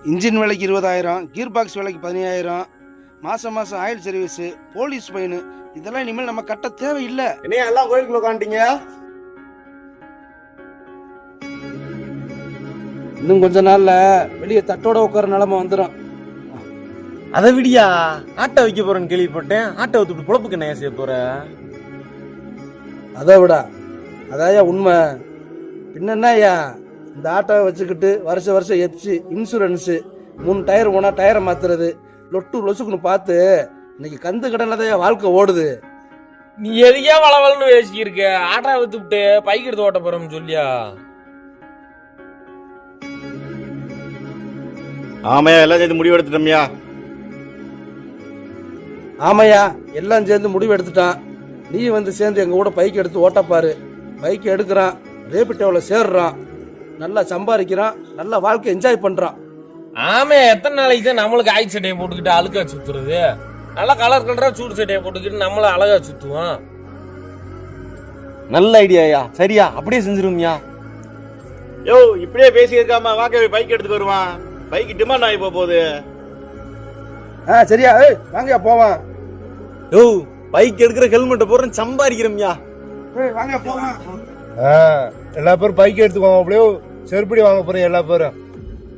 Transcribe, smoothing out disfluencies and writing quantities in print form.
Engine விலைக்கு 20,000, gear box விலைக்கு 15,000, மாதம் ஆயில் சர்வீஸு, போலீஸ் ஃபைனு, இதெல்லாம் இனிமேல் நம்ம கட்ட தேவையில்லை. என்ன எல்லாம் கோயிலுக்குள்ள காண்டிங்க? இன்னும் கொஞ்ச நாள்ல வெளியே தட்டோட உட்கார நிலைமை வந்துடும். அதை விடியா, ஆட்டை வைக்க போறேன்னு கேள்விப்பட்டேன். ஆட்டை விட்டு பொழப்புக்கு என்ன செய்ய போற? அதை விட அதாயா உண்மை. பின்னா இந்த ஆட்டோவை வச்சுக்கிட்டு வருஷம் எப்சி இன்சூரன்ஸு, 3 டயர் போனா டயரை மாத்துறது, லொட்டு லொசுக்குன்னு பார்த்து இன்னைக்கு கந்து கடனில் தான் வாழ்க்கை ஓடுது. நீ எதுக்கே வளவலன்னு பேசிக்கிருக்க? ஆட்டோ வித்துட்டு பைக் எடுத்து ஓட்ட போறோம்னு சொல்லியா? ஆமையா, எல்லாம் சேர்ந்து முடிவு எடுத்துட்டோம்யா. ஆமையா, எல்லாம் சேர்ந்து முடிவு எடுத்துட்டான். நீ வந்து சேர்ந்து எங்க கூட பைக் எடுத்து ஓட்டப்பாரு. பைக் எடுக்கிறான், ரேபிட்டோவில் சேர்றான், நல்லா சம்பாதிக்கிறான், நல்லா வாழ்க்கை என்ஜாய் பண்றான். ஆமையா, எத்தனை நாளைக்கு தான் நம்மளுக்கு ஆய் சட்டையை போட்டுக்கிட்டு அழுக்கா சுத்துறது? நல்லா கலர் கலரா சூடு சட்டையை போட்டுக்கிட்டு நம்மள அழகா சுத்துவோம். நல்ல ஐடியாயா. சரியா, அப்படியே செஞ்சிருமியா. யோ, இப்படியே பேசி இருக்காம வாக்கவே பைக் எடுத்துட்டு வருவான். பைக் டிமாண்ட் ஆகி போகுது. சரியா, வாங்கயா போவான். யோ, பைக் எடுக்கிற ஹெல்மெட்டை போடுறேன், சம்பாதிக்கிறோம்யா. வாங்க போவான். எல்லா பேரும் பைக் எடுத்துக்கோங்க. அப்படியே செருப்படி வாங்க போறேன் எல்லா பேரும்.